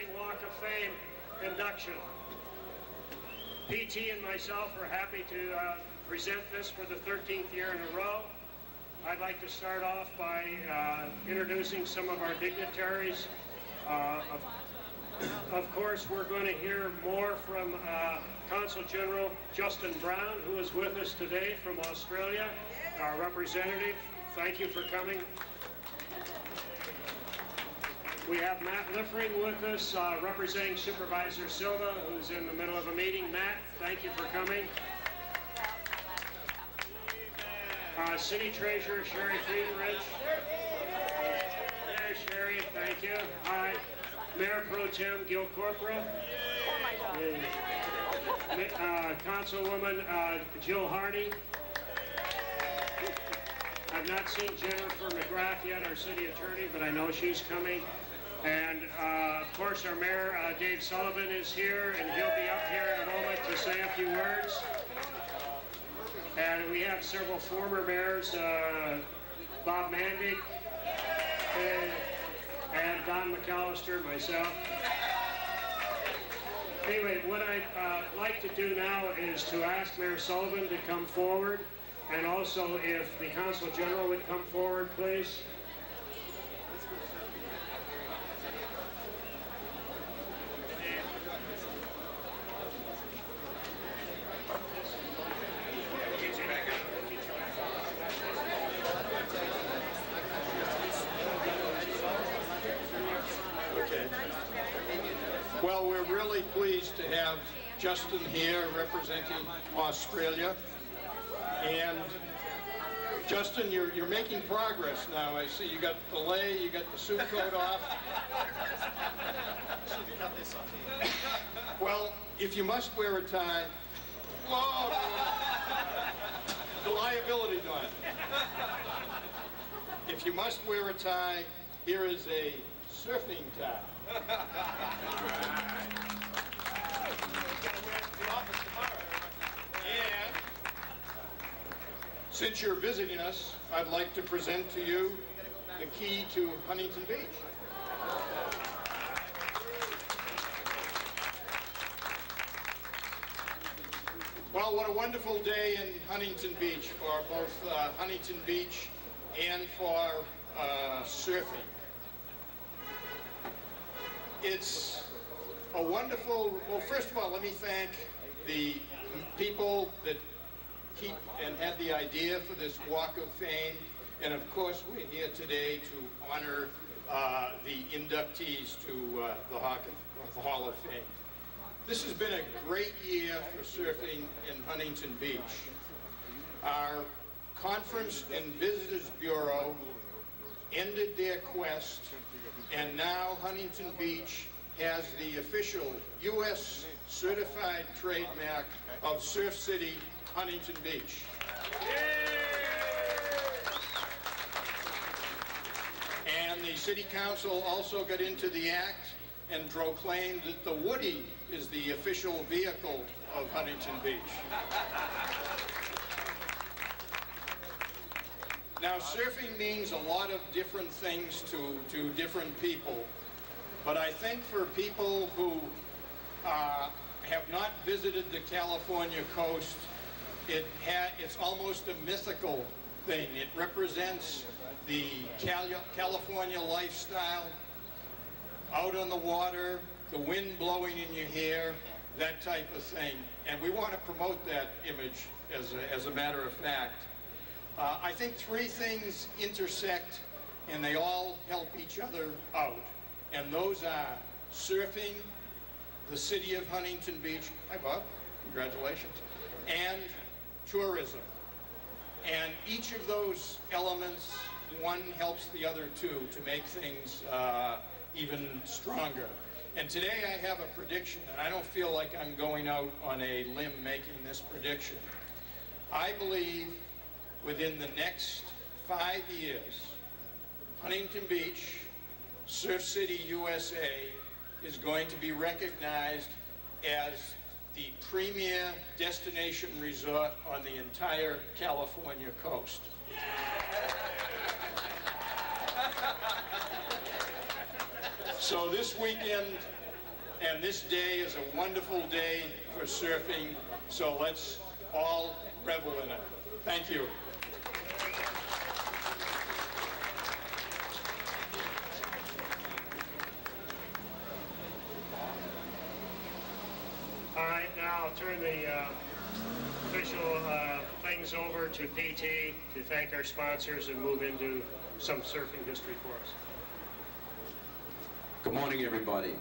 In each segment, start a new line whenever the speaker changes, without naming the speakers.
Surfing Walk of Fame induction. PT and myself are happy to present this for the 13th year in a row. I'd like to start off by introducing some of our dignitaries. Of course, we're going to hear more from Consul General Justin Brown, who is with us today from Australia, our representative. Thank you for coming. We have Matt Liffring with us, representing Supervisor Silva, who's in the middle of a meeting. Matt, thank you for coming. City Treasurer Sherry Friedrich. Yeah, Sherry, thank you. Hi. Mayor Pro Tem Gil Corpora. Councilwoman Jill Hardy. I've not seen Jennifer McGrath yet, our city attorney, but I know she's coming. And of course our Mayor Dave Sullivan is here, and he'll be up here in a moment to say a few words. And we have several former mayors, Bob Mandig, and Don McAllister, myself. Anyway, what I'd like to do now is to ask Mayor Sullivan to come forward, and also if the Consul General would come forward, please.
Well, we're really pleased to have Justin here representing Australia. And Justin, you're making progress now. I see you got the lei, you got the suit coat off. Well, if you must wear a tie, whoa, the liability done. If you must wear a tie, here is a surfing tie. And since you're visiting us, I'd like to present to you the key to Huntington Beach. Well, what a wonderful day in Huntington Beach for both Huntington Beach and for surfing. It's a wonderful, well, first of all, let me thank the people that keep and had the idea for this Walk of Fame. And of course, we're here today to honor the inductees to the Hall of Fame. This has been a great year for surfing in Huntington Beach. Our Conference and Visitors Bureau ended their quest, and now Huntington Beach has the official U.S. certified trademark of Surf City, Huntington Beach. And the City Council also got into the act and proclaimed that the Woody is the official vehicle of Huntington Beach. Now, surfing means a lot of different things to different people, but I think for people who have not visited the California coast, it's almost a mythical thing. It represents the California lifestyle, out on the water, the wind blowing in your hair, that type of thing. And we want to promote that image as a matter of fact. I think three things intersect, and they all help each other out. And those are surfing, the city of Huntington Beach, hi Bob, congratulations, and tourism. And each of those elements, one helps the other two to make things even stronger. And today I have a prediction, and I don't feel like I'm going out on a limb making this prediction. I believe within the next 5 years, Huntington Beach, Surf City, USA, is going to be recognized as the premier destination resort on the entire California coast. So this weekend, and this day is a wonderful day for surfing, so let's all revel in it. Thank you.
All right, now I'll turn the official things over to PT to thank our sponsors and move into some surfing history for us.
Good morning, everybody.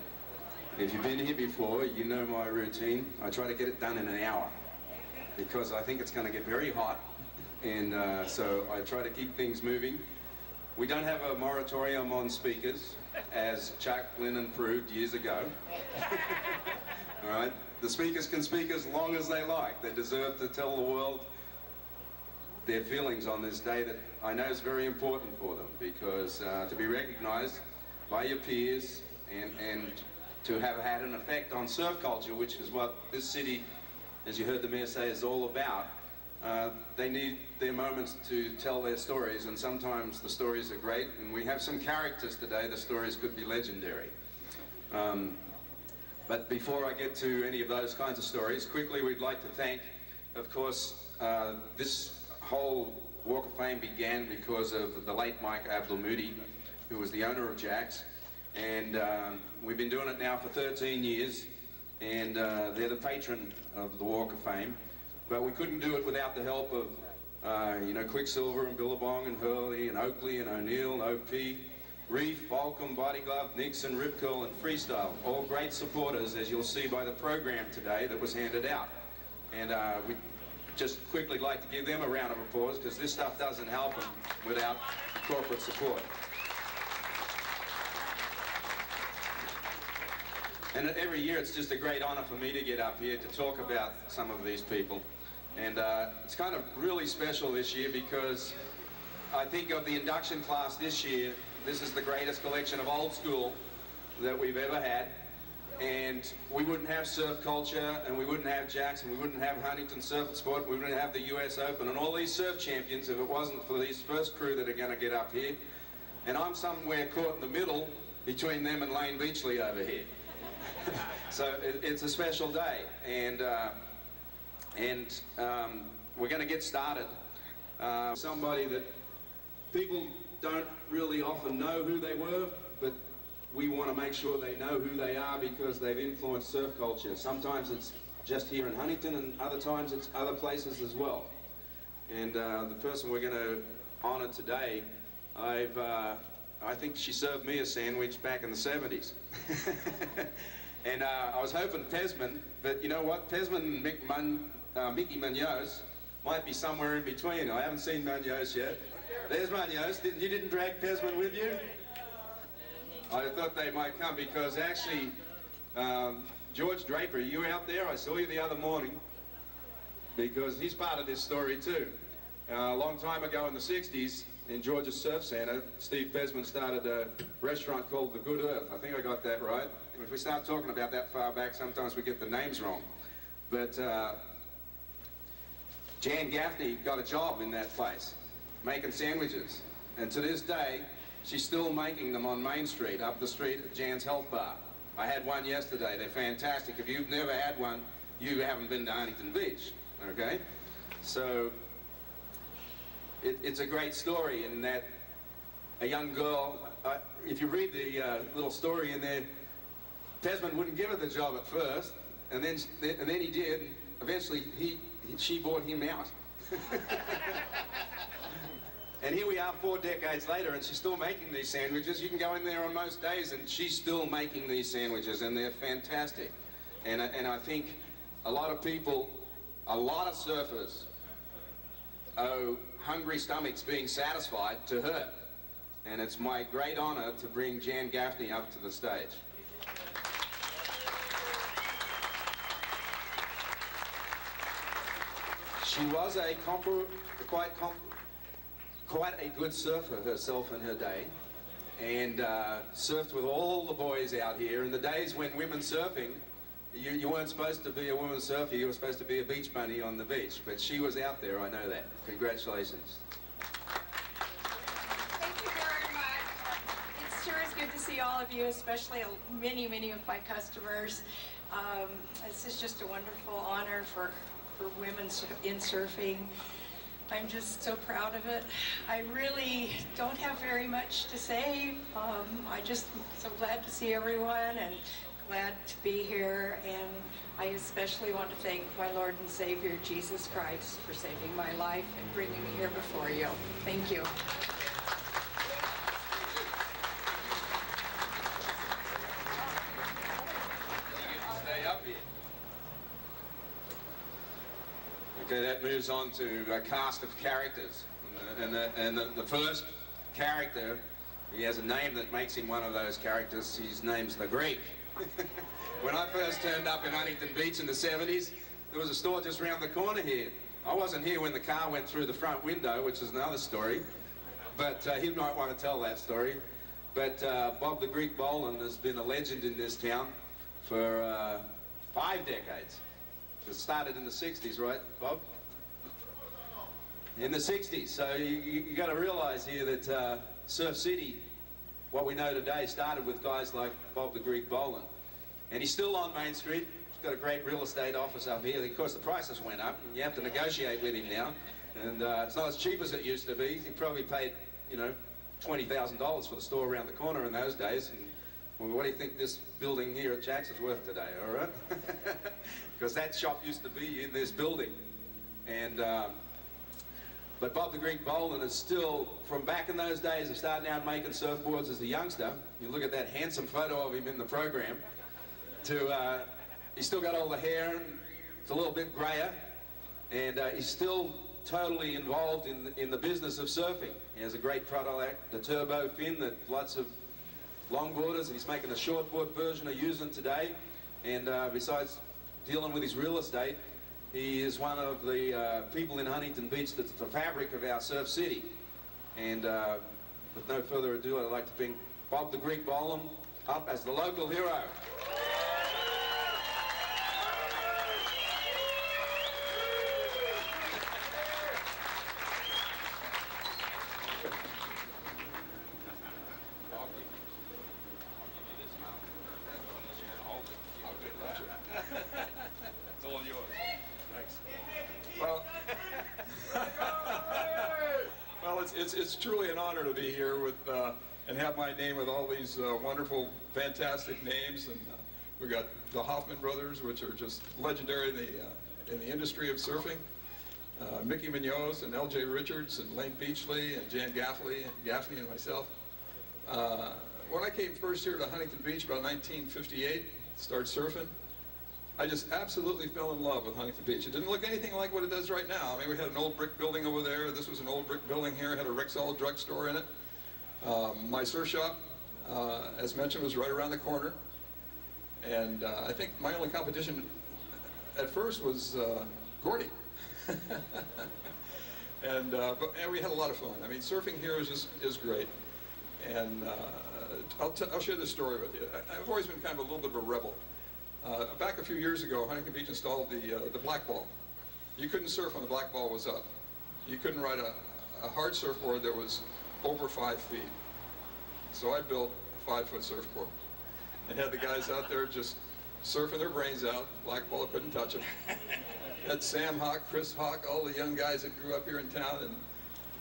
If you've been here before, you know my routine. I try to get it done in an hour because I think it's going to get very hot, and so I try to keep things moving. We don't have a moratorium on speakers, as Chuck Lennon proved years ago. All right? The speakers can speak as long as they like. They deserve to tell the world their feelings on this day that I know is very important for them, because to be recognized by your peers and to have had an effect on surf culture, which is what this city, as you heard the mayor say, is all about. They need their moments to tell their stories, and sometimes the stories are great, and we have some characters today. The stories could be legendary. But before I get to any of those kinds of stories, quickly we'd like to thank, of course, this whole Walk of Fame began because of the late Mike Abdelmoudi, who was the owner of Jack's, and we've been doing it now for 13 years, and they're the patron of the Walk of Fame. But we couldn't do it without the help of, you know, Quicksilver and Billabong and Hurley and Oakley and O'Neill and OP, Reef, Volcom, Body Glove, Nixon, Rip Curl and Freestyle. All great supporters, as you'll see by the program today that was handed out. And we just quickly like to give them a round of applause, because this stuff doesn't help them without the corporate support. And every year it's just a great honor for me to get up here to talk about some of these people. And it's kind of really special this year, because I think of the induction class this year, this is the greatest collection of old school that we've ever had. And we wouldn't have surf culture, and we wouldn't have Jack's, and we wouldn't have Huntington Surf and Sport, we wouldn't have the US Open and all these surf champions if it wasn't for these first crew that are going to get up here. And I'm somewhere caught in the middle between them and Lane Beachley over here. So it's a special day, and we're going to get started. Somebody that people don't really often know who they were, but we want to make sure they know who they are, because they've influenced surf culture. Sometimes it's just here in Huntington, and other times it's other places as well. And the person we're going to honor today, I think she served me a sandwich back in the 70s. And I was hoping Pesman, but you know what? Pesman and Mickey Munoz might be somewhere in between. I haven't seen Munoz yet. There's Munoz. You didn't drag Pesman with you? I thought they might come, because actually, George Draper, you out there? I saw you the other morning, because he's part of this story too. A long time ago in the 60s, in Georgia's Surf Center, Steve Pesman started a restaurant called The Good Earth. I think I got that right. If we start talking about that far back, sometimes we get the names wrong. But Jan Gaffney got a job in that place, making sandwiches. And to this day, she's still making them on Main Street, up the street at Jan's Health Bar. I had one yesterday. They're fantastic. If you've never had one, you haven't been to Huntington Beach, okay? So it's a great story in that a young girl, if you read the little story in there, Pesman wouldn't give her the job at first, and then he did, and eventually she bought him out. And here we are 4 decades later, and she's still making these sandwiches. You can go in there on most days, and she's still making these sandwiches, and they're fantastic. And I think a lot of people, a lot of surfers, owe hungry stomachs being satisfied to her. And it's my great honor to bring Jan Gaffney up to the stage. She was quite a good surfer herself in her day, and surfed with all the boys out here. In the days when women surfing, you weren't supposed to be a woman surfer, you were supposed to be a beach bunny on the beach. But she was out there, I know that. Congratulations.
Thank you very much. It's sure is good to see all of you, especially many, many of my customers. This is just a wonderful honor for women in surfing. I'm just so proud of it. I really don't have very much to say. I just so glad to see everyone and glad to be here. And I especially want to thank my Lord and Savior, Jesus Christ, for saving my life and bringing me here before you. Thank you.
Stay up here. Okay, that moves on to a cast of characters. And the first character, he has a name that makes him one of those characters. His name's the Greek. When I first turned up in Huntington Beach in the 70s, there was a store just around the corner here. I wasn't here when the car went through the front window, which is another story. But he might want to tell that story. But Bob the Greek Boland has been a legend in this town for 5 decades. It started in the 60s, right, Bob? In the 60s. So you got to realize here that Surf City, what we know today, started with guys like Bob the Greek Boland. And he's still on Main Street. He's got a great real estate office up here. Of course, the prices went up, and you have to negotiate with him now. And it's not as cheap as it used to be. He probably paid, you know, $20,000 for the store around the corner in those days. And well, what do you think this building here at Jack's is worth today, all right? Because that shop used to be in this building. And but Bob the Greek Boland is still, from back in those days of starting out making surfboards as a youngster, you look at that handsome photo of him in the program, to he's still got all the hair, and it's a little bit grayer, and he's still totally involved in the business of surfing. He has a great product, the turbo fin that lots of longboarders, and he's making a shortboard version are using today. And besides dealing with his real estate, he is one of the people in Huntington Beach that's the fabric of our surf city. And with no further ado, I'd like to bring Bob the Greek Boland up as the local hero.
It's truly an honor to be here with and have my name with all these wonderful, fantastic names. And we got the Hoffman brothers, which are just legendary in the industry of surfing. Mickey Munoz and L.J. Richards and Lane Beachley and Jan Gaffney and myself. When I came first here to Huntington Beach about 1958, started surfing, I just absolutely fell in love with Huntington Beach. It didn't look anything like what it does right now. I mean, we had an old brick building over there. This was an old brick building here. It had a Rexall drugstore in it. My surf shop, as mentioned, was right around the corner. And I think my only competition at first was Gordy. And we had a lot of fun. I mean, surfing here is great. And I'll share this story with you. I've always been kind of a little bit of a rebel. Back a few years ago, Huntington Beach installed the black ball. You couldn't surf when the black ball was up. You couldn't ride a hard surfboard that was over 5 feet. So I built a 5-foot surfboard and had the guys out there just surfing their brains out. Black ball couldn't touch them. Had Sam Hawk, Chris Hawk, all the young guys that grew up here in town,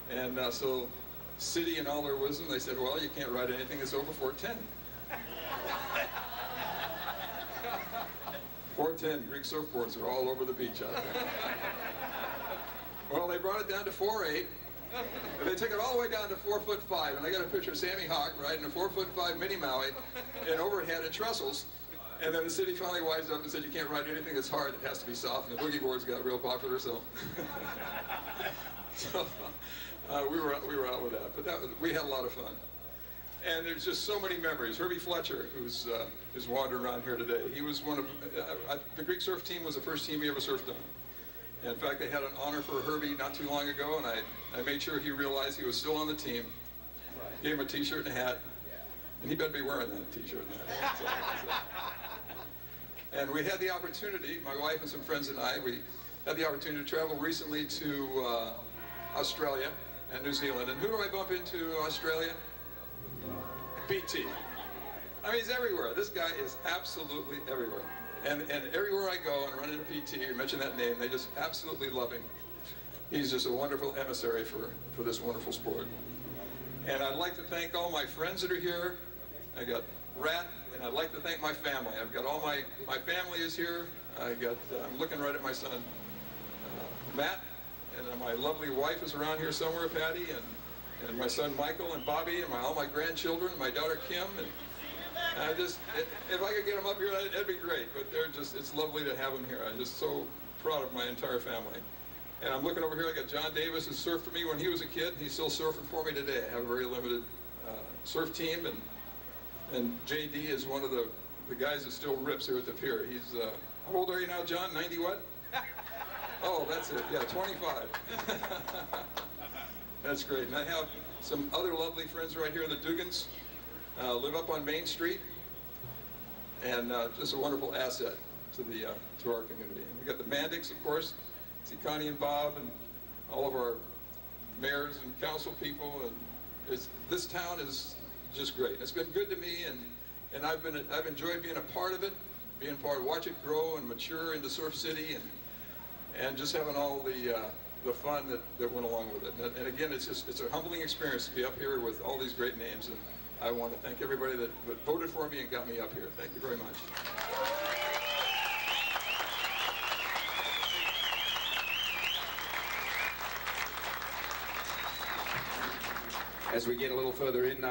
and so City in all their wisdom, they said, well, you can't ride anything that's over 410. 410 Greek surfboards are all over the beach out there. Well, they brought it down to 4.8, and they took it all the way down to 4'5", and I got a picture of Sammy Hawk riding a 4'5" mini Maui, and overhead at trestles. And then the city finally wised up and said, you can't ride anything that's hard, it has to be soft, and the boogie boards got real popular, so. So we were out with that, but we had a lot of fun. And there's just so many memories. Herbie Fletcher, who's wandering around here today, he was one of, the Greek surf team was the first team he ever surfed on. In fact, they had an honor for Herbie not too long ago, and I made sure he realized he was still on the team, gave him a t-shirt and a hat, and he better be wearing that t-shirt and hat. So. And we had the opportunity, my wife and some friends and I, we had the opportunity to travel recently to Australia and New Zealand. And who do I bump into Australia? PT. I mean, he's everywhere. This guy is absolutely everywhere. And everywhere I go and run into PT, you mention that name, they just absolutely love him. He's just a wonderful emissary for this wonderful sport. And I'd like to thank all my friends that are here. I got Rat, and I'd like to thank my family. I've got all my family is here. I'm looking right at my son, Matt, and my lovely wife is around here somewhere, Patty, and my son Michael and Bobby, and all my grandchildren, my daughter Kim, and if I could get them up here, that'd be great. But it's lovely to have them here. I'm just so proud of my entire family. And I'm looking over here, I got John Davis, who surfed for me when he was a kid, and he's still surfing for me today. I have a very limited surf team, and JD is one of the guys that still rips here at the pier. He's, how old are you now, John? 90 what? Oh, that's it, yeah, 25. That's great. And I have some other lovely friends right here, the Dugans, live up on Main Street, and just a wonderful asset to our community. And we got the Mandicks, of course. See Connie and Bob and all of our mayors and council people, and this town is just great. It's been good to me, and I've enjoyed being a part of it, watch it grow and mature into Surf City, and just having all the fun that went along with it. And again, it's a humbling experience to be up here with all these great names, and I want to thank everybody that voted for me and got me up here. Thank you very much.
As we get a little further in,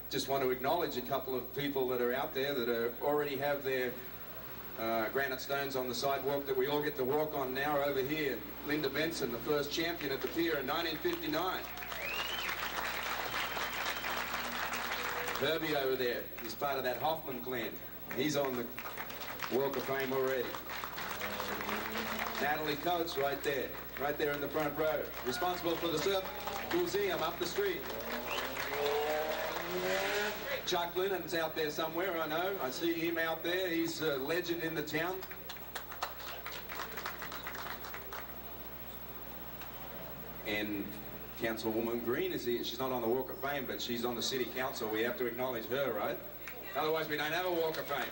just want to acknowledge a couple of people that are out there that already have their granite stones on the sidewalk that we all get to walk on now over here. Linda Benson, the first champion at the pier in 1959. Herbie over there, he's part of that Hoffman clan. He's on the Walk of Fame already. Natalie Coates right there in the front row, responsible for the Surf Museum up the street. Chuck Lennon's out there somewhere, I know. I see him out there. He's a legend in the town. And Councilwoman Green is here. She's not on the Walk of Fame, but she's on the City Council. We have to acknowledge her, right? Otherwise, we don't have a Walk of Fame.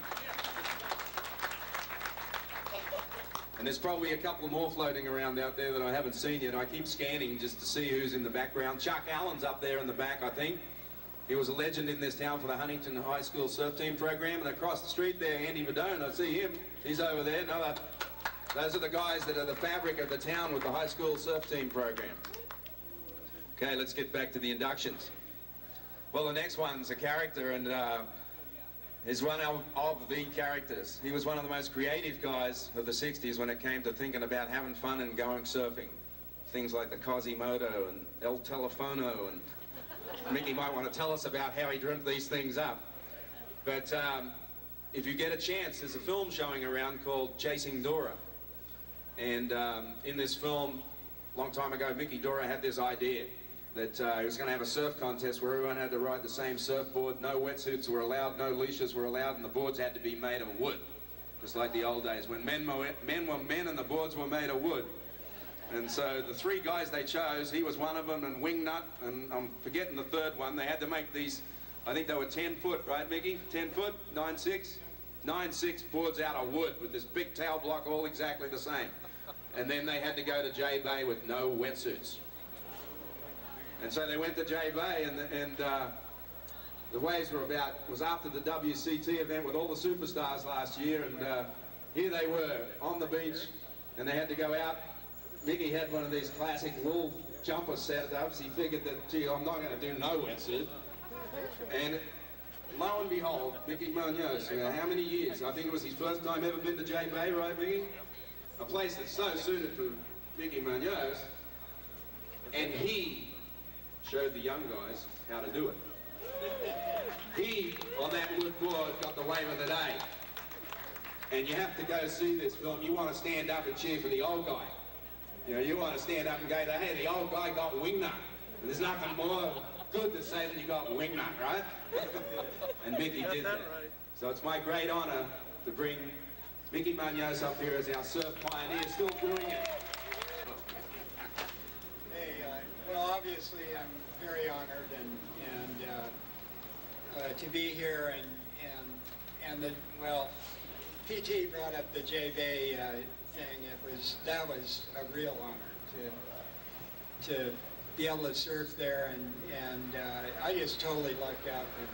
And there's probably a couple more floating around out there that I haven't seen yet. I keep scanning just to see who's in the background. Chuck Allen's up there in the back, I think. He was a legend in this town for the Huntington High School surf team program. And across the street there, Andy Madone, I see him. He's over there. Those are the guys that are the fabric of the town with the high school surf team program. Okay, let's get back to the inductions. Well, the next one's a character, and is one of the characters. He was one of the most creative guys of the 60s when it came to thinking about having fun and going surfing. Things like the Quasimodo and El Telefono, and Mickey might want to tell us about how he dreamt these things up. But if you get a chance, there's a film showing around called Chasing Dora. And in this film, a long time ago, Mickey Dora had this idea that he was going to have a surf contest where everyone had to ride the same surfboard, no wetsuits were allowed, no leashes were allowed, and the boards had to be made of wood, just like the old days when men were men and the boards were made of wood. And so the three guys they chose, he was one of them, and Wingnut, and I'm forgetting the third one. They had to make these, I think they were 10 foot, right, Mickey? 10 foot, 9.6? 9.6 boards out of wood with this big tail block all exactly the same. And then they had to go to J Bay with no wetsuits. And so they went to J Bay, and the waves was after the WCT event with all the superstars last year, and here they were on the beach, and they had to go out. Mickey had one of these classic wool jumpers set up, so he figured that, gee, I'm not going to do no wetsuit. And lo and behold, Mickey Munoz, how many years? I think it was his first time ever been to J Bay, right, Mickey? A place that's so suited for Mickey Munoz, and he showed the young guys how to do it. He, on that wood board, got the wave of the day. And you have to go see this film. You want to stand up and cheer for the old guy. You know, you want to stand up and go, hey, the old guy got wingnut. And there's nothing more good to say than you got wingnut, right? And Mickey did that. So it's my great honor to bring Mickey Munoz up here as our surf pioneer, still doing it.
Hey, well, obviously I'm very honored, and to be here and the, well, PT brought up the J Bay thing. That was a real honor to be able to surf there, and I just totally lucked out and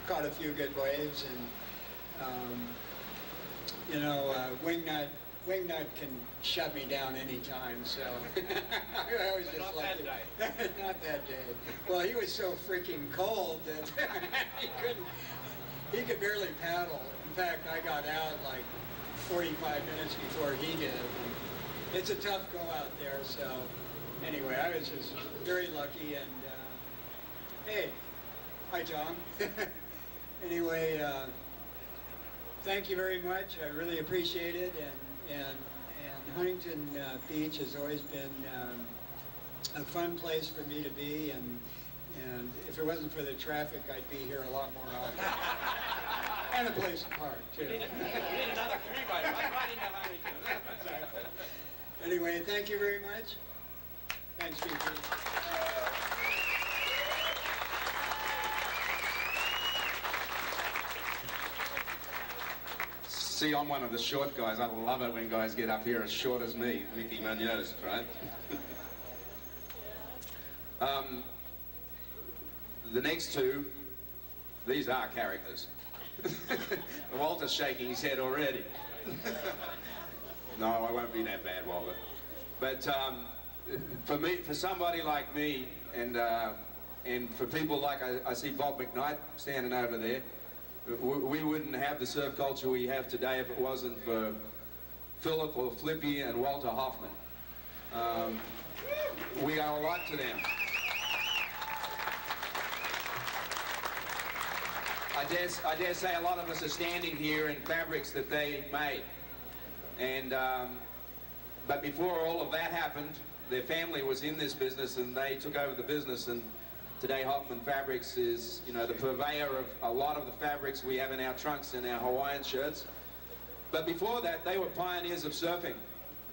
caught a few good waves, and you know, Wingnut can shut me down anytime, so I was just
not
lucky.
that day.
Not that day. Well, he was so freaking cold that he could barely paddle. In fact, I got out like 45 minutes before he did. And it's a tough go out there, so anyway, I was just very lucky, and hey, hi Tom. Anyway, thank you very much. I really appreciate it, and Huntington Beach has always been a fun place for me to be, and if it wasn't for the traffic, I'd be here a lot more often. And a place to park, too.
We need another three-rider right into Huntington.
Exactly. Anyway, thank you very much. Thanks, PT.
See, I'm one of the short guys. I love it when guys get up here as short as me, Mickey Munoz, right? The next two, these are characters. Walter's shaking his head already. No, I won't be that bad, Walter. But for somebody like me, and for people like I see Bob McKnight standing over there, we wouldn't have the surf culture we have today if it wasn't for Philip or Flippy and Walter Hoffman. We owe a lot to them. I dare say a lot of us are standing here in fabrics that they made. And but before all of that happened, their family was in this business and they took over the business, and today Hoffman Fabrics is, you know, the purveyor of a lot of the fabrics we have in our trunks and our Hawaiian shirts. But before that, they were pioneers of surfing.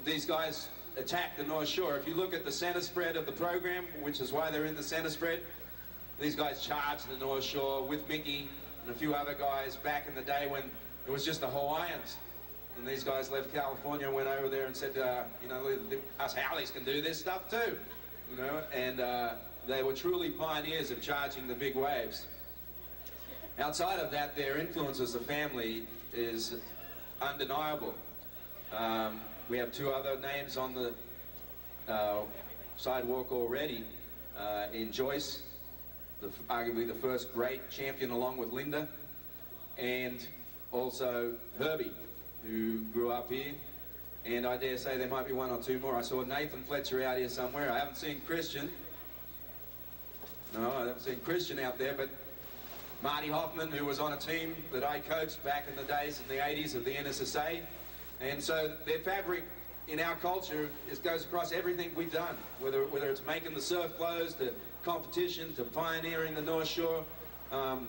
These guys attacked the North Shore. If you look at the center spread of the program, which is why they're in the center spread, these guys charged the North Shore with Mickey and a few other guys back in the day when it was just the Hawaiians. And these guys left California and went over there and said, you know, us Howleys can do this stuff too, you know, and they were truly pioneers of charging the big waves. Outside of that, their influence as a family is undeniable. We have two other names on the sidewalk already. In Joyce, arguably the first great champion along with Linda, and also Herbie, who grew up here. And I dare say there might be one or two more. I saw Nathan Fletcher out here somewhere. I haven't seen Christian. No, I haven't seen Christian out there, but Marty Hoffman, who was on a team that I coached back in the days in the 80s of the NSSA. And so their fabric in our culture goes across everything we've done, whether it's making the surf clothes, to competition, to pioneering the North Shore. And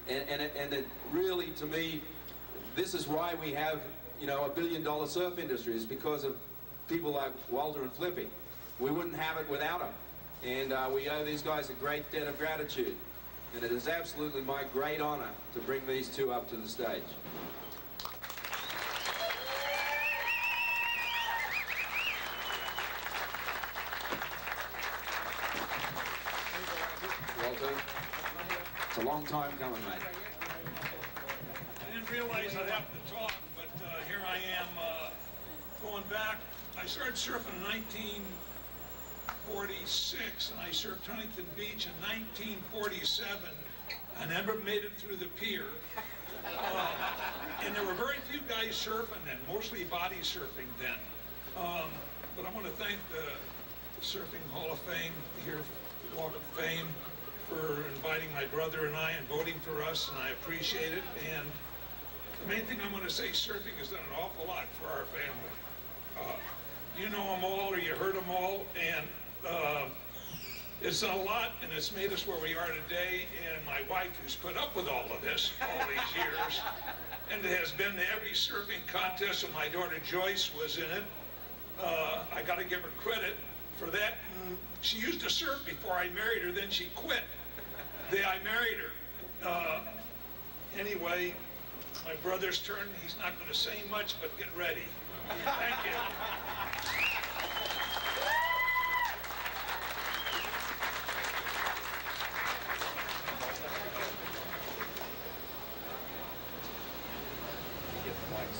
it really, to me, this is why we have, you know, $1 billion surf industry, is because of people like Walter and Flippy. We wouldn't have it without them. And we owe these guys a great debt of gratitude. And it is absolutely my great honor to bring these two up to the stage. Walter, it's a long time coming, mate.
I didn't realize I'd have to talk, but here I am going back. I started surfing in 1946, and I surfed Huntington Beach in 1947. I never made it through the pier. And there were very few guys surfing then, mostly body surfing then. But I want to thank the Surfing Hall of Fame, here, Walk of Fame, for inviting my brother and I and voting for us, and I appreciate it. And the main thing I want to say, surfing has done an awful lot for our family. You know them all, or you heard them all, and it's done a lot, and it's made us where we are today. And my wife, who's put up with all of this all these years, and has been to every surfing contest, and my daughter Joyce was in it. I got to give her credit for that. And she used to surf before I married her, then she quit. Then I married her. Anyway, my brother's turn. He's not going to say much, but get ready. Thank you.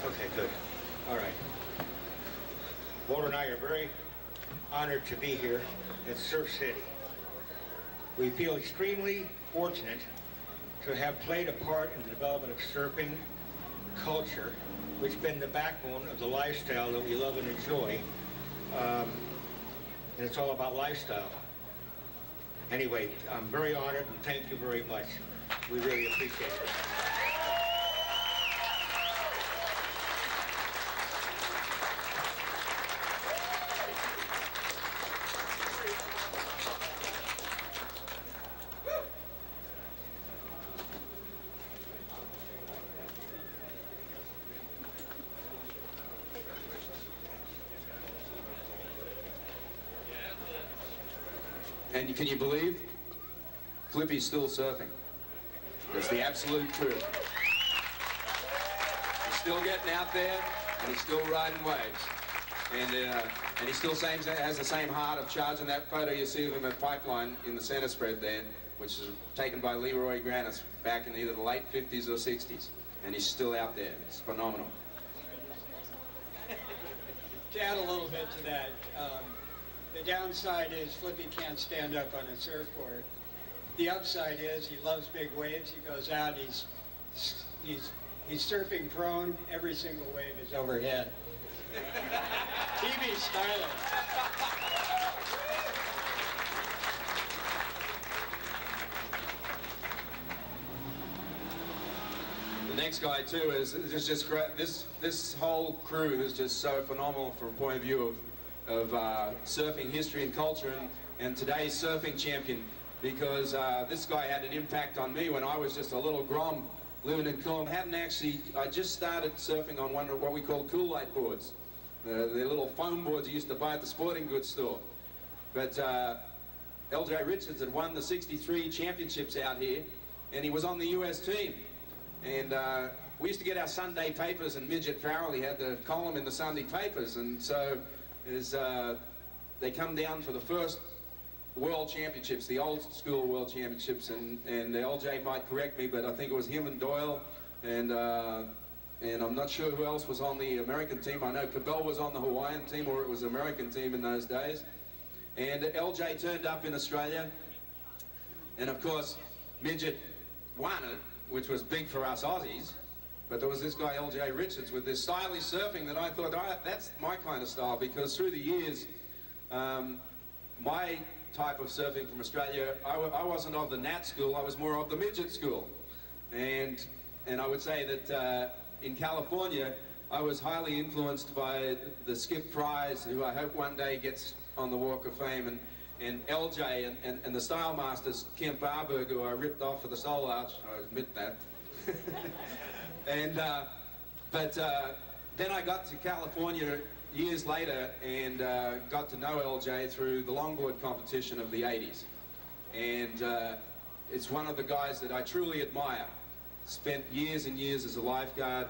Okay, good. All right. Walter and I are very honored to be here at Surf City. We feel extremely fortunate to have played a part in the development of surfing culture, which has been the backbone of the lifestyle that we love and enjoy. And it's all about lifestyle. Anyway, I'm very honored and thank you very much. We really appreciate it.
And can you believe? Flippy's still surfing. That's the absolute truth. He's still getting out there, and he's still riding waves. And he still has the same heart of charging that photo you see of him at Pipeline in the center spread there, which is taken by Leroy Granis back in either the late 50s or 60s. And he's still out there. It's phenomenal.
To add a little bit to that, the downside is Flippy can't stand up on a surfboard. The upside is he loves big waves. He goes out, he's surfing prone. Every single wave is overhead. TV styling.
The next guy too is just great. This whole crew is just so phenomenal from a point of view of surfing history and culture, and today's surfing champion, because this guy had an impact on me when I was just a little grom living in Coolum. I just started surfing on one of what we call cool light boards. The little foam boards you used to buy at the sporting goods store. But LJ Richards had won the '63 championships out here, and he was on the US team. And we used to get our Sunday papers, and Midget Farrell, he had the column in the Sunday papers, and so they come down for the first World Championships, the old school World Championships, and LJ might correct me, but I think it was him and Doyle, and I'm not sure who else was on the American team. I know Cabell was on the Hawaiian team, or it was the American team in those days. And LJ turned up in Australia, and of course, Midget won it, which was big for us Aussies. But there was this guy, LJ Richards, with this stylish surfing that I thought, that's my kind of style, because through the years, my type of surfing from Australia, I wasn't of the Nat school, I was more of the Midget school. And I would say that in California, I was highly influenced by the Skip Fries, who I hope one day gets on the Walk of Fame, and LJ, and the Style Masters, Kemp Arberg, who I ripped off for the Soul Arch, I admit that. But then I got to California years later and got to know LJ through the longboard competition of the 80s. And it's one of the guys that I truly admire. Spent years and years as a lifeguard,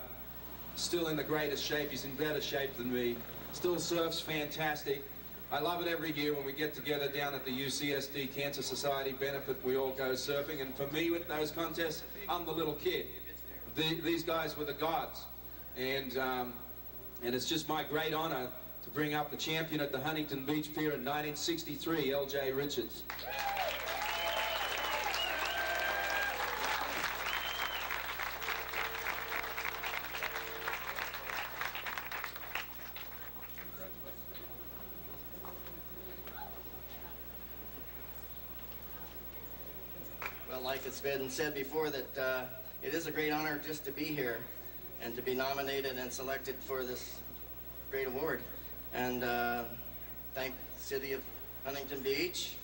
still in the greatest shape. He's in better shape than me. Still surfs fantastic. I love it every year when we get together down at the UCSD Cancer Society benefit. We all go surfing, and for me with those contests, I'm the little kid. These guys were the gods, and it's just my great honor to bring up the champion at the Huntington Beach Pier in 1963, LJ Richards.
Well, like it's been said before, that it is a great honor just to be here and to be nominated and selected for this great award. And thank the city of Huntington Beach,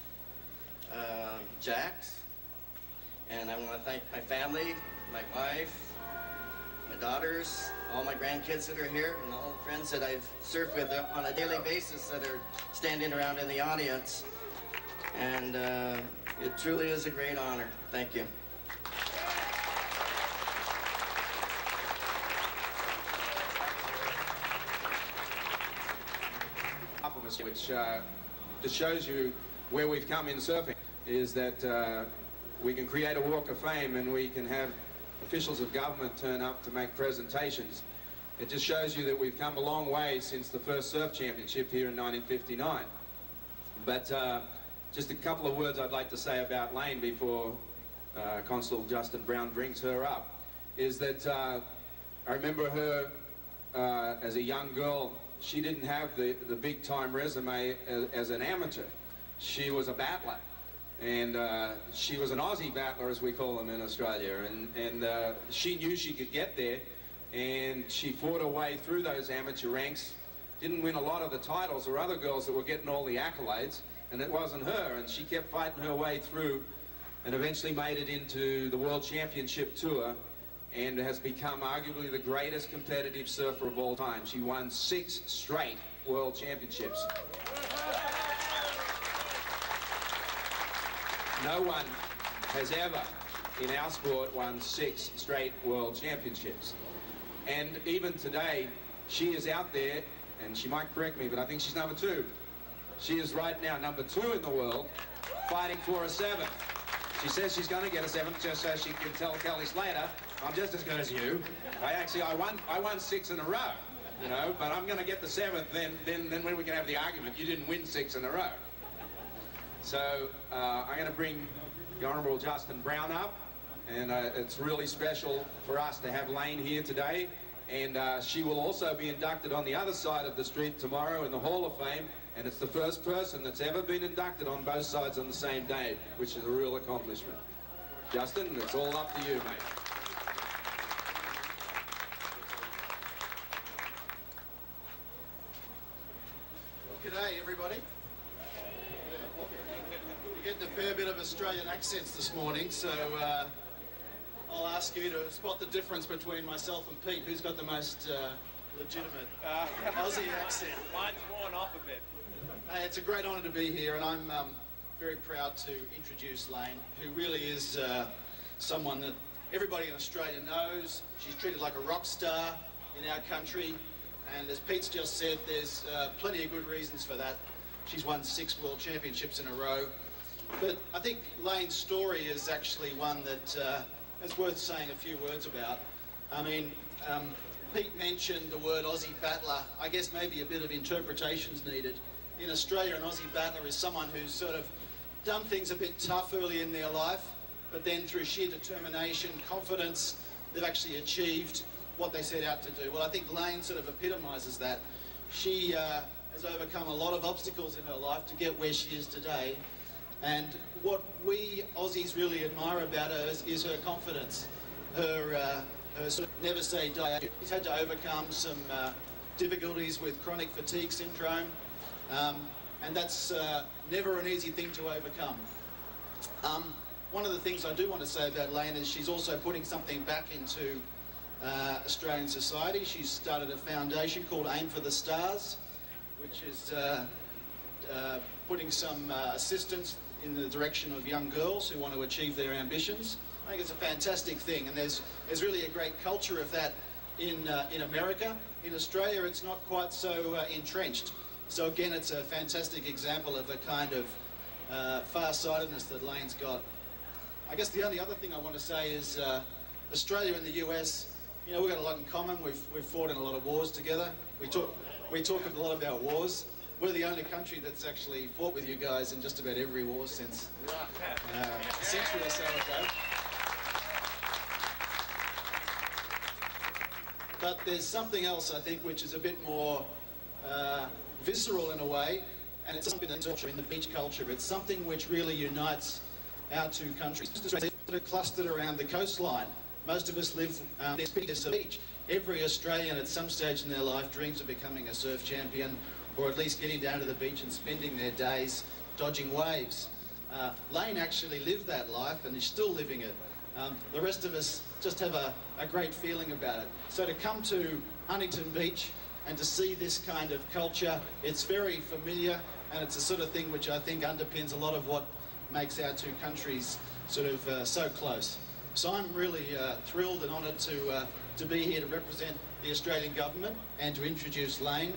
Jax, and I want to thank my family, my wife, my daughters, all my grandkids that are here, and all the friends that I've surfed with on a daily basis that are standing around in the audience. And it truly is a great honor. Thank you.
which just shows you where we've come in surfing, is that we can create a walk of fame and we can have officials of government turn up to make presentations. It just shows you that we've come a long way since the first surf championship here in 1959. But just a couple of words I'd like to say about Lane before Consul Justin Brown brings her up, is that I remember her as a young girl. She didn't have the big time resume as an amateur. She was a battler, and she was an Aussie battler, as we call them in Australia, and she knew she could get there, and she fought her way through those amateur ranks. Didn't win a lot of the titles. There were other girls that were getting all the accolades, and it wasn't her, and she kept fighting her way through and eventually made it into the World Championship Tour and has become arguably the greatest competitive surfer of all time. She won 6 straight World Championships. No one has ever in our sport won 6 straight World Championships. And even today, she is out there, and she might correct me, but I think she's number 2. She is right now number 2 in the world, fighting for a 7th. She says she's going to get a 7th just so she can tell Kelly Slater, I'm just as good as you. I won 6 in a row, you know, but I'm going to get the 7th, then when we can have the argument, you didn't win 6 in a row. So I'm going to bring the Honourable Justin Brown up, and it's really special for us to have Lane here today, and she will also be inducted on the other side of the street tomorrow in the Hall of Fame, and it's the first person that's ever been inducted on both sides on the same day, which is a real accomplishment. Justin, it's all up to you, mate.
G'day, everybody. You're getting a fair bit of Australian accents this morning, so I'll ask you to spot the difference between myself and Pete. Who's got the most legitimate Aussie accent?
Mine's worn off a bit.
Hey, it's a great honour to be here, and I'm very proud to introduce Lane, who really is someone that everybody in Australia knows. She's treated like a rock star in our country, and as Pete's just said, there's plenty of good reasons for that. She's won 6 World Championships in a row, but I think Lane's story is actually one that is worth saying a few words about. I mean, Pete mentioned the word Aussie battler. I guess maybe a bit of interpretation's needed. In Australia, an Aussie battler is someone who's sort of done things a bit tough early in their life, but then through sheer determination, confidence, they've actually achieved what they set out to do. Well, I think Lane sort of epitomises that. She has overcome a lot of obstacles in her life to get where she is today, and what we Aussies really admire about her is her confidence, her sort of never say die. She's had to overcome some difficulties with chronic fatigue syndrome, and that's never an easy thing to overcome. One of the things I do want to say about Lane is she's also putting something back into Australian society. She's started a foundation called Aim for the Stars, which is putting some assistance in the direction of young girls who want to achieve their ambitions. I think it's a fantastic thing, and there's really a great culture of that in America. In Australia, it's not quite so entrenched. So again, it's a fantastic example of the kind of far-sightedness that Lane's got. I guess the only other thing I want to say is Australia and the US, you know, we've got a lot in common. We've fought in a lot of wars together. We talk a lot about wars. We're the only country that's actually fought with you guys in just about every war since a century or so ago. But there's something else, I think, which is a bit more visceral in a way, and it's something that's in the beach culture. It's something which really unites our two countries. They're clustered around the coastline. Most of us live near the beach. Every Australian at some stage in their life dreams of becoming a surf champion, or at least getting down to the beach and spending their days dodging waves. Lane actually lived that life and is still living it. The rest of us just have a great feeling about it. So to come to Huntington Beach and to see this kind of culture, it's very familiar, and it's the sort of thing which I think underpins a lot of what makes our two countries sort of so close. So I'm really thrilled and honoured to be here to represent the Australian government and to introduce Lane.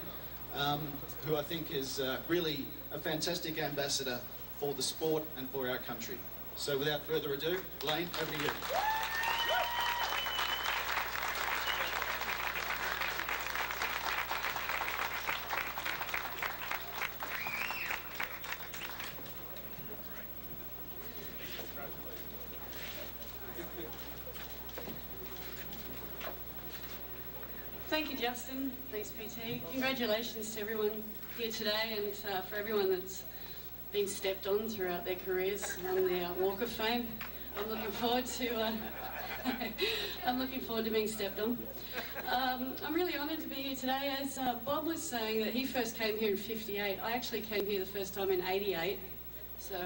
who I think is really a fantastic ambassador for the sport and for our country. So without further ado, Lane, over to you.
Thank you, Justin. Thanks, PT. Congratulations to everyone here today and for everyone that's been stepped on throughout their careers on the Walk of Fame. I'm looking forward to I'm looking forward to being stepped on. I'm really honoured to be here today. As Bob was saying that he first came here in '58, I actually came here the first time in '88. So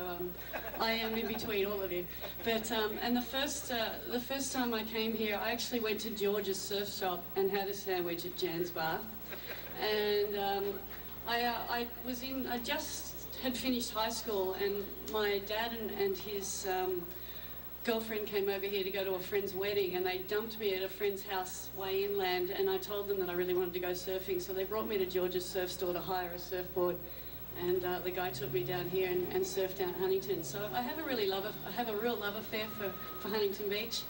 I am in between all of you. But and the first time I came here, I actually went to George's surf shop and had a sandwich at Jan's bar. And I just had finished high school, and my dad and his girlfriend came over here to go to a friend's wedding, and they dumped me at a friend's house way inland, and I told them that I really wanted to go surfing, so they brought me to George's surf store to hire a surfboard. And the guy took me down here and surfed down at Huntington. So I have a real love affair for Huntington Beach.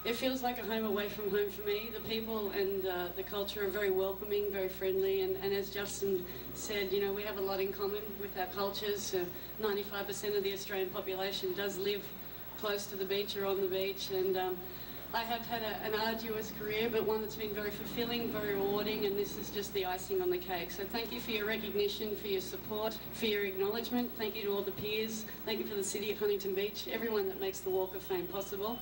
It feels like a home away from home for me. The people and the culture are very welcoming, very friendly, and as Justin said, you know, we have a lot in common with our cultures. 95% of the Australian population does live close to the beach or on the beach, and I have had an arduous career, but one that's been very fulfilling, very rewarding, and this is just the icing on the cake. So thank you for your recognition, for your support, for your acknowledgement. Thank you to all the peers. Thank you for the City of Huntington Beach, everyone that makes the Walk of Fame possible.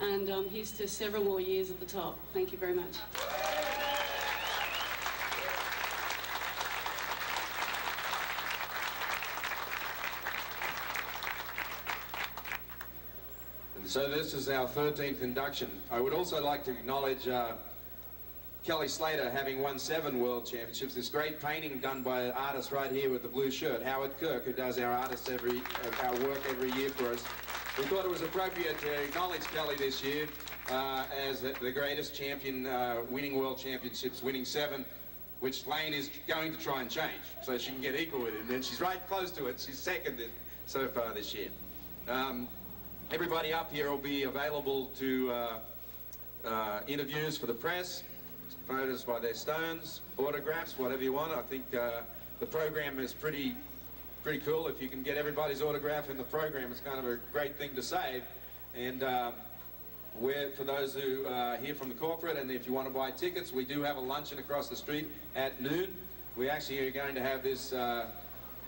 And here's to several more years at the top. Thank you very much.
So this is our 13th induction. I would also like to acknowledge Kelly Slater having won 7 World Championships. This great painting done by an artist right here with the blue shirt, Howard Kirk, who does our our work every year for us. We thought it was appropriate to acknowledge Kelly this year as the greatest champion, winning World Championships, winning 7, which Lane is going to try and change so she can get equal with him. And she's right close to it. She's second so far this year. Everybody up here will be available to interviews for the press, photos by their stones, autographs, whatever you want. I think the program is pretty cool. If you can get everybody's autograph in the program, it's kind of a great thing to save. And for those who are here from the corporate, and if you want to buy tickets, we do have a luncheon across the street at noon. We actually are going to have this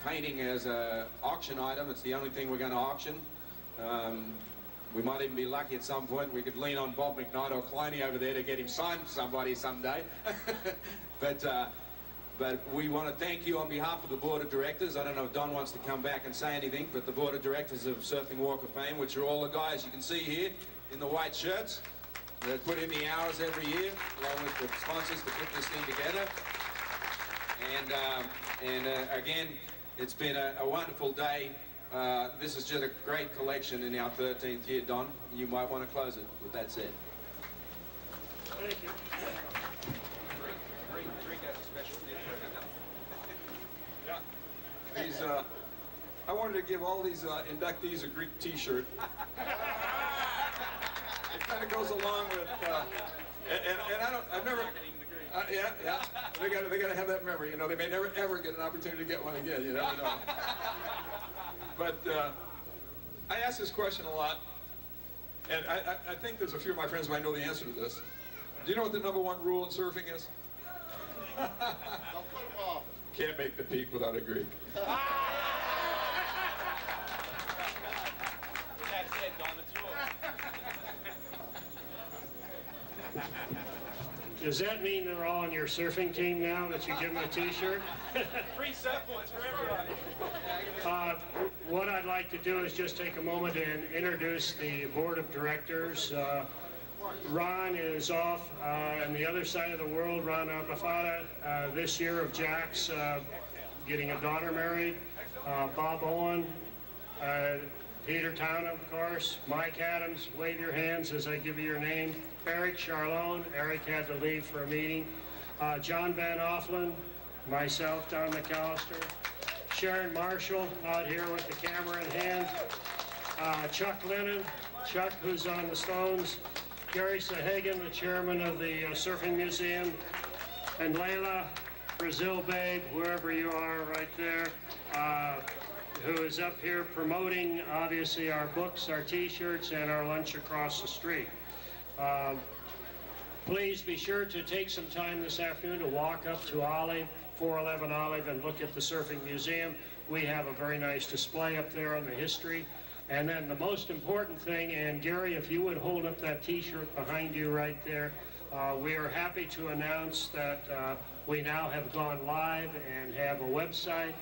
painting as an auction item. It's the only thing we're going to auction. We might even be lucky at some point. We could lean on Bob McKnight or Cloney over there to get him signed for somebody someday. But we want to thank you on behalf of the Board of Directors. I don't know if Don wants to come back and say anything, but the Board of Directors of Surfing Walk of Fame, which are all the guys you can see here in the white shirts that put in the hours every year, along with the sponsors to put this thing together. And again, it's been a wonderful day. This is just a great collection in our 13th year, Don. You might want to close it with that said.
Thank you.
Drink as a special gift. Yeah. I wanted to give all these inductees a Greek T-shirt. It kind of goes along with, I've never. Yeah. They got to have that memory. You know, they may never ever get an opportunity to get one again. You never know. But I ask this question a lot, and I think there's a few of my friends who might know the answer to this. Do you know what the #1 rule in surfing is?
Don't put them off.
Can't make the peak without a Greek.
That's it, Don. It's yours.
Does that mean they're all on your surfing team now that you give them a T-shirt?
Free surfboards for everybody.
What I'd like to do is just take a moment and introduce the Board of Directors. Ron is off on the other side of the world. Ron Abafada, this year of Jack's getting a daughter married. Bob Owen, Peter Town, of course. Mike Adams, wave your hands as I give you your name. Eric Charlone. Eric had to leave for a meeting. John Van Offlen, myself, Don McAllister, Sharon Marshall out here with the camera in hand, Chuck Lennon, Chuck who's on the Stones, Gary Sahagan, the chairman of the Surfing Museum, and Layla, Brazil Babe, wherever you are right there, who is up here promoting, obviously, our books, our t-shirts, and our lunch across the street. Please be sure to take some time this afternoon to walk up to Olive, 411 Olive, and look at the Surfing Museum. We have a very nice display up there on the history. And then the most important thing, and Gary, if you would hold up that t-shirt behind you right there, we are happy to announce that we now have gone live and have a website,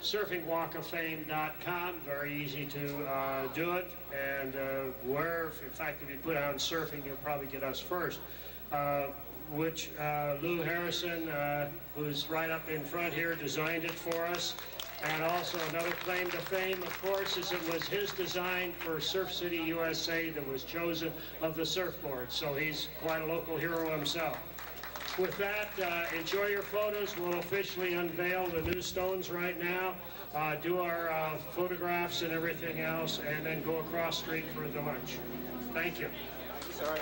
surfingwalkoffame.com. Very easy to do it. And in fact, if you put on surfing, you'll probably get us first. Which Lou Harrison, who's right up in front here, designed it for us. And also another claim to fame, of course, is it was his design for Surf City, USA that was chosen of the Surfboards. So he's quite a local hero himself. With that, enjoy your photos. We'll officially unveil the new stones right now, do our photographs and everything else, and then go across the street for the lunch. Thank you.
Sorry.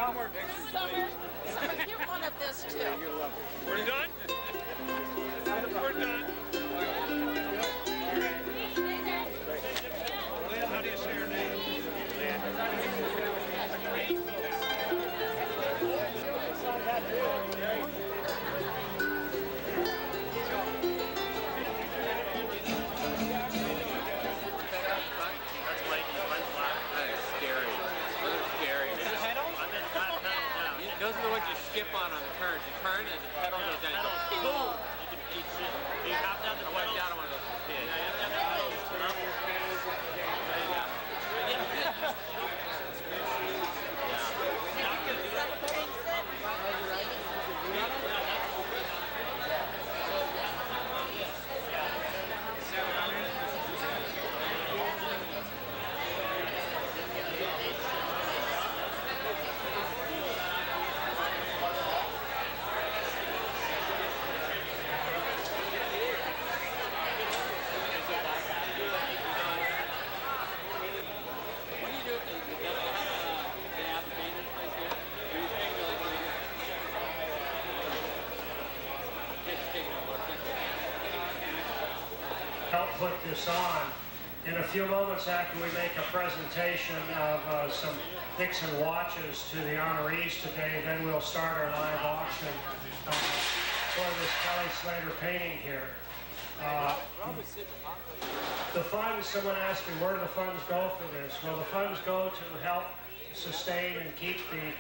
Summer, get one of this too.
We're done? We're done. Lynn, how do you say your name?
Those are the ones you skip on the turns. You turn and the pedal goes down. Boom! You have to have the pedal down on one of those kids. Yeah, you have to have the pedal.
Help put this on. In a few moments after we make a presentation of some Dixon watches to the honorees today, then we'll start our live auction for this Kelly Slater painting here. The funds, someone asked me, where do the funds go for this? Well, the funds go to help sustain and keep the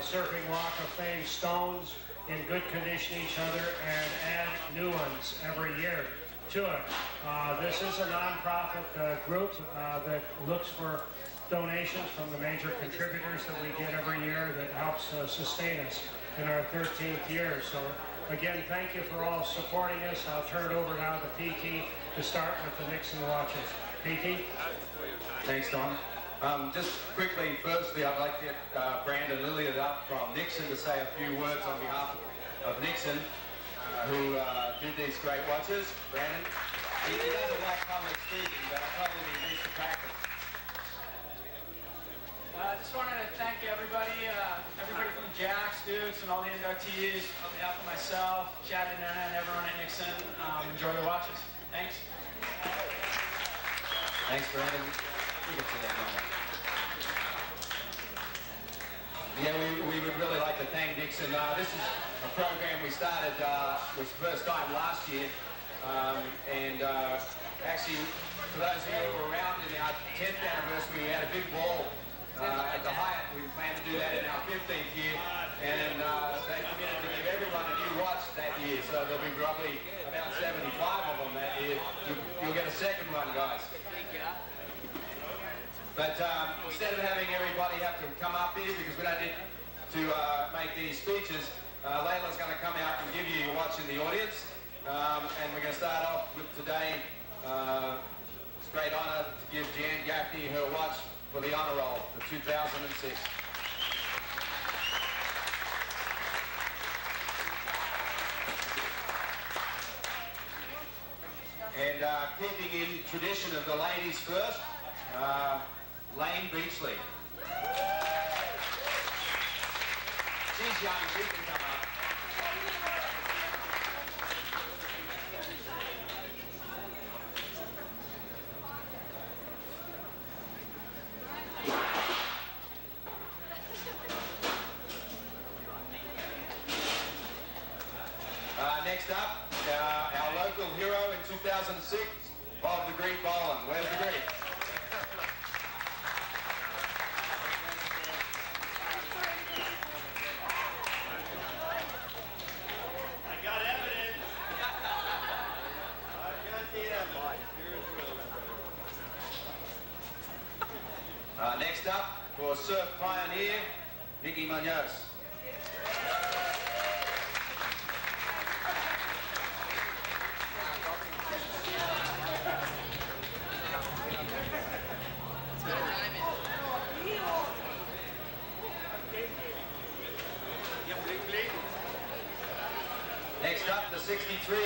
Surfing Walk of Fame stones in good condition each other and add new ones every year to it. This is a non-profit group that looks for donations from the major contributors that we get every year that helps sustain us in our 13th year. So again, thank you for all supporting us. I'll turn it over now to PT to start with the Nixon watches. PT?
Thanks, Don. Just quickly, firstly, I'd like to get Brandon Lilliard up from Nixon to say a few words on behalf of Nixon, who did these great watches. Brandon? He doesn't like public speaking, but I probably needs to practice.
I just wanted to thank everybody from Jack's, Dukes, and all the inductees on behalf of myself, Chad and Nana, and everyone at Nixon. Enjoy the watches. Thanks.
Thanks, Brandon. You can sit down on that. Yeah, we would really like to thank Nixon. This is a program we started, was the first time last year. Actually, for those of you who were around in our 10th anniversary, we had a big ball at the Hyatt. We plan to do that in our 15th year. And they committed to give everyone a new watch that year. So there'll be probably about 75 of them that year. You'll get a second one, guys. But instead of having everybody have to come up here because we don't need to make these speeches, Layla's going to come out and give you your watch in the audience. And we're going to start off with today. It's a great honour to give Jan Gaffney her watch for the honour roll for 2006. And keeping in tradition of the ladies first, Lane Beachley. She's young, she can come up. Next up, our local hero in 2006, Bob the Greek Boland. Where's the Greek? Next up, for Surf Pioneer, Mickey Munoz. Next up, the 63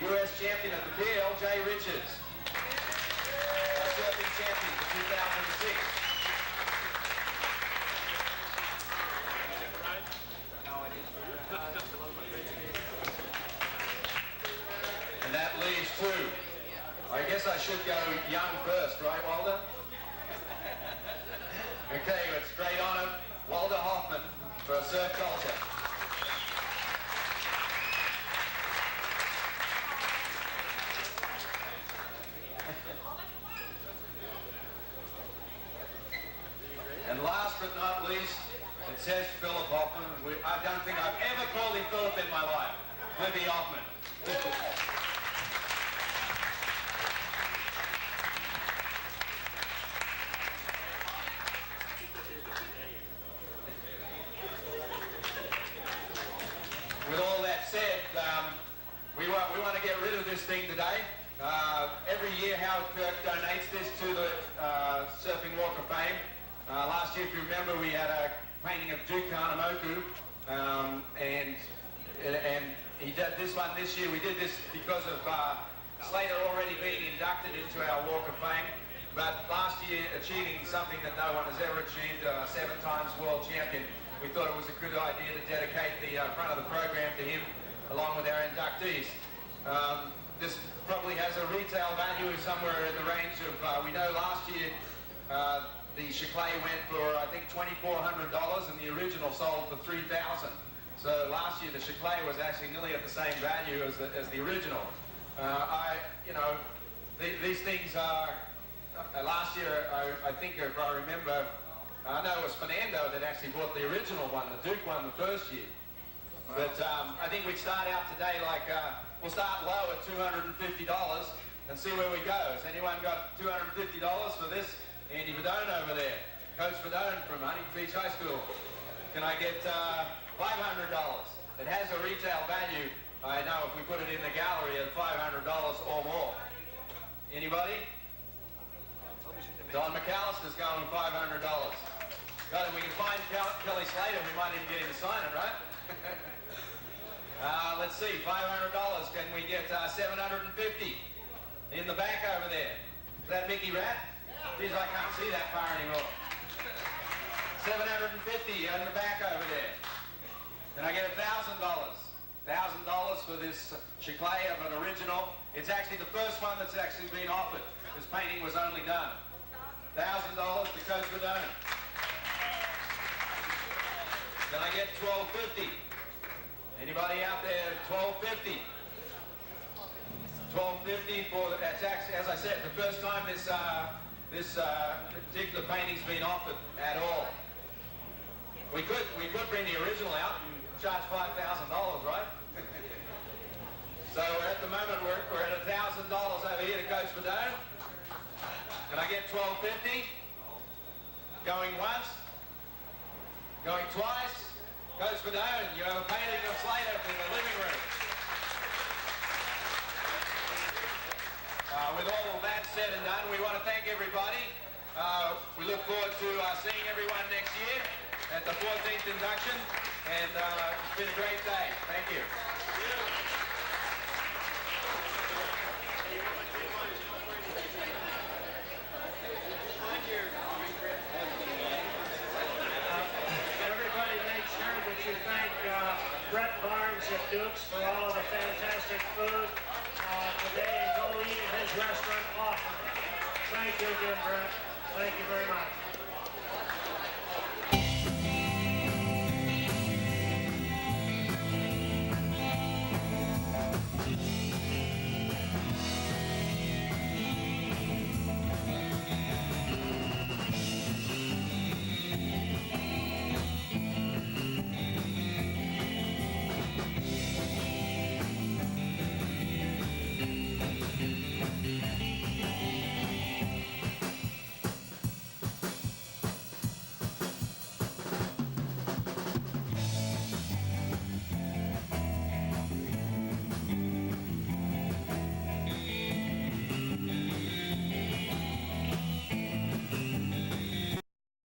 U.S. champion of the PL, Jay Richards. Our surfing champion for 2006. And that leaves two. I guess I should go young first, right, Walter? Okay, it's great honour, Walter Hoffman for Surf Culture. And last but not least, it says Philip Hoffman. I don't think I've ever called him Philip in my life. Libby Hoffman. With all that said, we want to get rid of this thing today. Every year Howard Kirk donates this to the Surfing Walk of Fame. Last year, if you remember, we had a painting of Duke Kahanamoku, and he did this one this year. We did this because of Slater already being inducted into our Walk of Fame, but last year achieving something that no one has ever achieved, 7 times world champion. We thought it was a good idea to dedicate the front of the program to him, along with our inductees. This probably has a retail value somewhere in the range of, we know last year the Chiclet went for, I think, $2,400, and the original sold for $3,000. So last year the Chiclet was actually nearly at the same value as the original. These things are, last year, I think if I remember, I know it was Fernando that actually bought the original one, the Duke one, the first year. But I think we'd start out today like, we'll start low at $250 and see where we go. Has anyone got $250 for this? Andy Verdone over there. Coach Verdone from Huntington Beach High School. Can I get $500? It has a retail value, I know, if we put it in the gallery at $500 or more. Anybody? Don McAllister's going $500. God, if we can find Kelly Slater, we might even get him to sign it, right? Let's see, $500. Can we get $750? In the back over there. Is that Mickey Rat? Geez, I can't see that far anymore. $750 in the back over there. Can I get $1,000? $1,000 for this chiclet of an original. It's actually the first one that's actually been offered. This painting was only done. $1,000 to Coach Verdone. Can I get $1,250? Anybody out there? $1,250. $1,250 for, that's actually, as I said, the first time this particular painting's been offered at all. We could bring the original out and charge $5,000, right? So at the moment we're at $1,000 over here to Coach Verdone. Can I get $1,250? Going once? Going twice? Coach Verdone, you have a painting of Slater in the living room. With all of that said and done, we want to thank everybody. We look forward to seeing everyone next year at the 14th induction, and it's been a great day. Thank you.
Everybody make sure that you thank Brett Barnes at Duke's for all of the fantastic food today, and go eat at his restaurant often. Thank you again, Brett. Thank you very much.